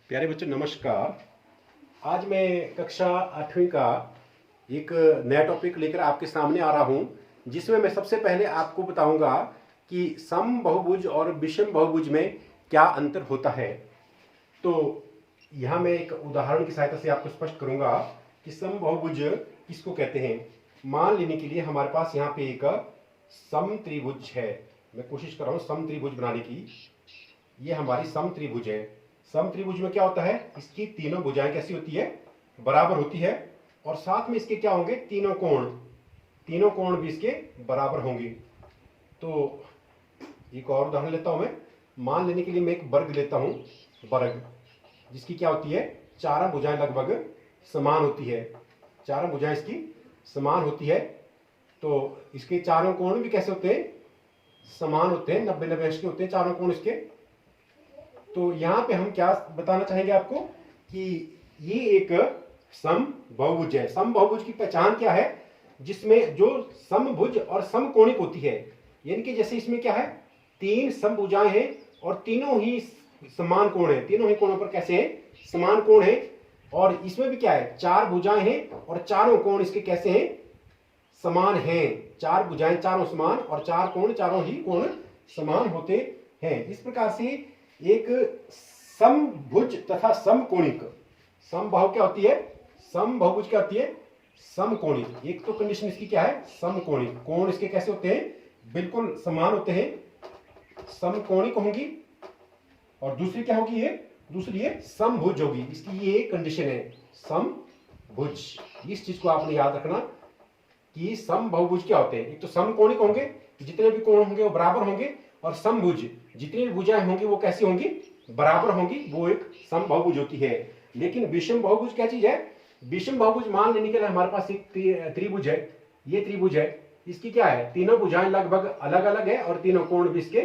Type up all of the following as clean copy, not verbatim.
प्यारे बच्चों नमस्कार। आज मैं कक्षा 8वीं का एक नया टॉपिक लेकर आपके सामने आ रहा हूं, जिसमें मैं सबसे पहले आपको बताऊंगा कि सम बहुभुज और विषम बहुभुज में क्या अंतर होता है। तो यहाँ मैं एक उदाहरण की सहायता से आपको स्पष्ट करूंगा कि सम बहुभुज किसको कहते हैं। मान लेने के लिए हमारे पास यहाँ पे एक सम त्रिभुज है। मैं कोशिश कर रहा हूँ सम त्रिभुज बनाने की। ये हमारी सम त्रिभुज है। सम त्रिभुज में क्या होता है, इसकी तीनों भुजाएं कैसी होती है, बराबर होती है, और साथ में इसके क्या होंगे, तीनों कोण भी इसके बराबर होंगे। तो एक और उदाहरण लेता हूं मैं। मान लेने के लिए मैं एक वर्ग लेता हूं, वर्ग जिसकी क्या होती है, चारों भुजाएं लगभग समान होती है। चारों भुजाएं इसकी समान होती है, तो इसके चारों कोण भी कैसे होते हैं, समान होते हैं, 90-90 अंश के होते हैं चारों कोण इसके। तो यहां पे हम क्या बताना चाहेंगे आपको कि ये एक सम बहुभुज है। सम बहुभुज की पहचान क्या है, जिसमें जो समभुज और समकोणिक होती है, यानी कि जैसे इसमें क्या है, तीन समभुजाएं हैं और तीनों ही समान कोण है, तीनों ही कोणों पर कैसे है, समान कोण है। और इसमें भी क्या है, चार भुजाएं हैं और चारों कोण इसके कैसे हैं, समान हैं। चार भुजाएं चारों समान और चार कोण चारों ही कोण समान होते हैं। इस प्रकार से एक समभुज तथा समकोणिक, समबाहु क्या होती है, समबहुभुज क्या होती है, समकोणिक। एक तो कंडीशन इसकी क्या है, समकोणिक, कोण इसके कैसे होते हैं, बिल्कुल समान होते हैं, समकोणिक होंगी। और दूसरी क्या होगी, ये दूसरी है समभुज होगी। इसकी ये कंडीशन है, समभुज। इस चीज को आपने याद रखना कि समबहुभुज क्या होते हैं। एक तो समकोणिक होंगे, जितने भी कोण होंगे वो बराबर होंगे, और समभुज जितनी भी भुजाएं होंगी वो कैसी होंगी, बराबर होंगी, वो एक समबहुभुज होती है। लेकिन विषम बहुभुज क्या चीज है, विषम बहुभुज मान लेने के लिए हमारे पास एक त्रिभुज है, ये त्रिभुज है, इसकी क्या है, तीनों भुजाएं लगभग अलग अलग है और तीनों कोण भी इसके,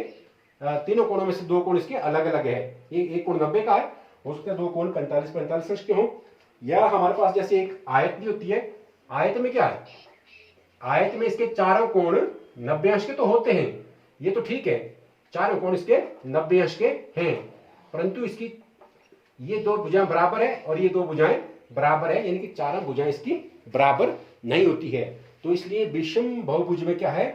तीनों कोणों में से दो कोण इसके अलग अलग है। एक कोण 90 का है, हो सकता है दो कोण 45-45 अंश के हो। या हमारे पास जैसे एक आयत भी होती है, आयत में क्या है, आयत में इसके चारों कोण 90 अंश के तो होते हैं, ये तो ठीक है, चारों कोण इसके 90 अंश के हैं, परंतु इसकी ये दो भुजाएं बराबर है और ये दो भुजाएं बराबर है, यानी कि चारों भुजाएं इसकी बराबर नहीं होती है। तो इसलिए विषम बहुभुज में क्या है,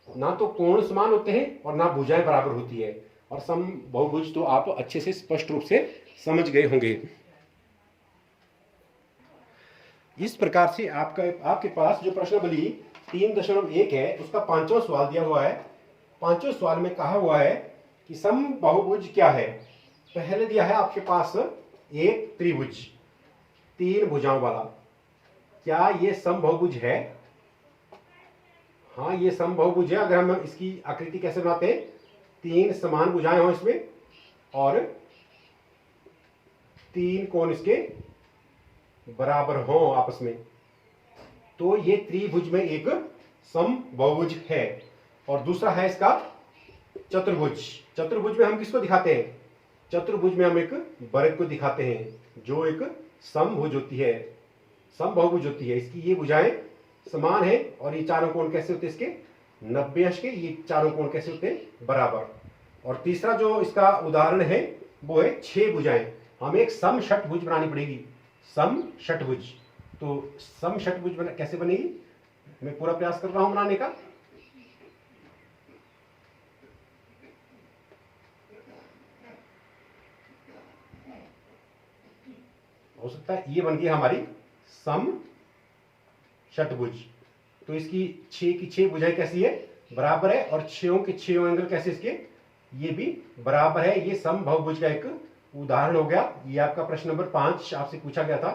ना तो कोण समान होते हैं और ना भुजाएं बराबर होती है। और सम बहुभुज तो आप अच्छे से स्पष्ट रूप से समझ गए होंगे। इस प्रकार से आपके पास जो प्रश्नावली 3.1 है, उसका 5वां सवाल दिया हुआ है। 5वें सवाल में कहा हुआ है कि सम बहुभुज क्या है। पहले दिया है आपके पास एक त्रिभुज, तीन भुजाओं वाला, क्या ये सम बहुभुज है। हाँ, ये सम बहुभुज है। अगर हम इसकी आकृति कैसे बनाते हैं, तीन समान भुजाएं हो इसमें और तीन कोण इसके बराबर हो आपस में, तो ये त्रिभुज में एक सम बहुभुज है। और दूसरा है इसका चतुर्भुज। चतुर्भुज में हम किसको दिखाते हैं, चतुर्भुज में हम एक वर्ग को दिखाते हैं, जो एक समभुज होती है, समबहुभुज होती है। इसकी ये भुजाएं समान है और ये चारों कोण कैसे होते हैं इसके, 90 अंश के, ये चारों कोण कैसे होते हैं, बराबर। और तीसरा जो इसका उदाहरण है वो है 6 भुजाएं। हमें एक सम षटभुज बनानी पड़ेगी, सम षटभुज। तो सम षटभुज कैसे बनेगी, मैं पूरा प्रयास कर रहा हूं बनाने का। हो सकता है ये बन गई हमारी सम षटभुज। तो इसकी 6 की 6 भुजाएं कैसी है, बराबर है, और 6 के 6 एंगल कैसे इसके, ये भी बराबर है। ये सम बहुभुज का एक उदाहरण हो गया। ये आपका प्रश्न नंबर 5 आपसे पूछा गया था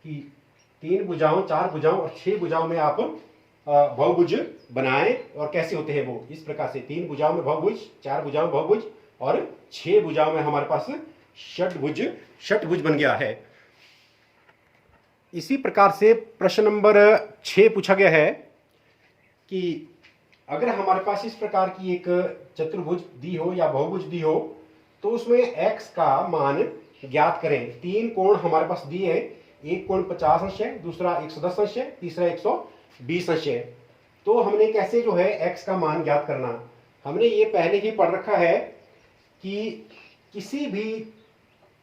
कि 3 भुजाओं, 4 भुजाओं और 6 भुजाओं में आप बहुभुज बनाएं और कैसे होते हैं वो। इस प्रकार से 3 भुजाओं में बहुभुज, 4 भुजाओं में बहुभुज और 6 भुजाओं में हमारे पास षटभुज बन गया है। इसी प्रकार से प्रश्न नंबर 6 पूछा गया है कि अगर हमारे पास इस प्रकार की एक चतुर्भुज दी हो या बहुभुज दी हो, तो उसमें x का मान ज्ञात करें। तीन कोण हमारे पास दिए हैं, एक कोण 50 अंश है, दूसरा 110 अंश है, तीसरा 120 अंश है। तो हमने कैसे जो है x का मान ज्ञात करना, हमने ये पहले ही पढ़ रखा है कि किसी भी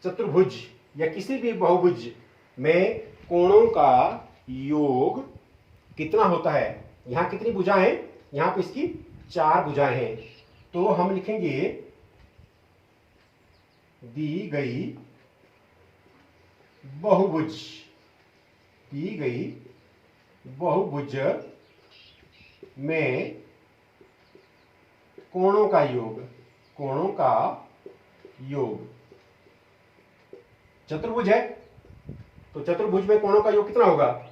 चतुर्भुज या किसी भी बहुभुज में कोणों का योग कितना होता है। यहां कितनी भुजाएं हैं, यहां पे इसकी 4 भुजाएं हैं। तो हम लिखेंगे दी गई बहुभुज, दी गई बहुभुज में कोणों का योग, कोणों का योग। चतुर्भुज है तो चतुर्भुज में कोणों का योग कितना होगा,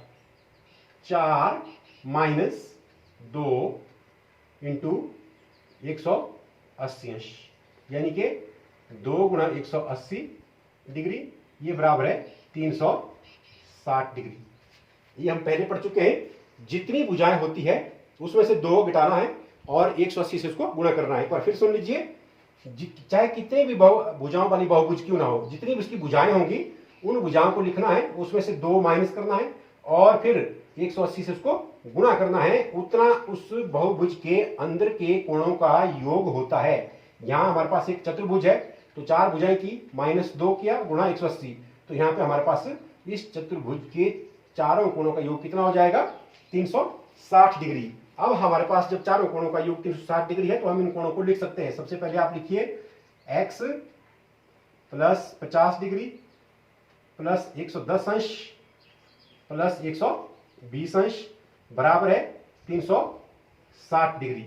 4 माइनस 2 इंटू 180 अंश, यानी कि 2 गुणा 180 डिग्री, ये बराबर है 360 डिग्री। ये हम पहले पढ़ चुके हैं। जितनी भुजाएं होती है उसमें से 2 घटाना है और 180 से उसको गुणा करना है। एक बार फिर सुन लीजिए, चाहे कितने भी भुजाओं वाली बहुभुज क्यों ना हो, जितनी भी उसकी भुजाएं होंगी उन भुजाओं को लिखना है, उसमें से 2 माइनस करना है और फिर 180 से उसको गुणा करना है। उतना उस बहुभुज के अंदर के कोणों का योग होता है। यहां हमारे पास एक चतुर्भुज है तो 4 भुजाएं की, माइनस 2 किया, गुणा 180, तो यहां पे हमारे पास इस चतुर्भुज के चारों कोणों का योग कितना हो जाएगा, 360 डिग्री। अब हमारे पास जब चारों कोणों का योग 360 डिग्री है तो हम इन कोणों को लिख सकते हैं। सबसे पहले आप लिखिए x प्लस 50 डिग्री प्लस 110 अंश प्लस 120 अंश बराबर है 360 डिग्री।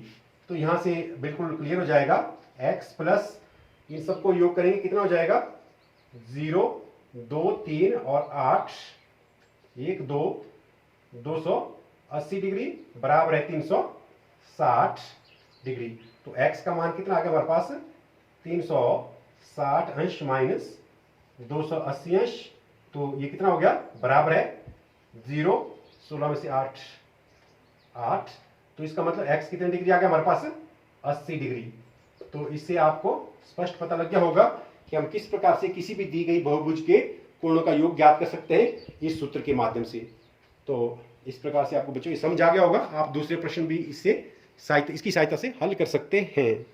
तो यहां से बिल्कुल क्लियर हो जाएगा, x प्लस इन सबको योग करेंगे कितना हो जाएगा, 0 2 3 और 8 1 2 280 डिग्री बराबर है 360 डिग्री। तो x का मान कितना आ गया हमारे पास, 360 अंश माइनस 280 अंश, तो ये कितना हो गया, बराबर है 0, 16 में से 8, तो इसका मतलब x कितने डिग्री आ गया हमारे पास, 80 डिग्री। तो इससे आपको स्पष्ट पता लग गया होगा कि हम किस प्रकार से किसी भी दी गई बहुभुज के कोणों का योग ज्ञात कर सकते हैं इस सूत्र के माध्यम से। तो इस प्रकार से आपको बच्चों ये समझ आ गया होगा। आप दूसरे प्रश्न भी इसकी सहायता से हल कर सकते हैं।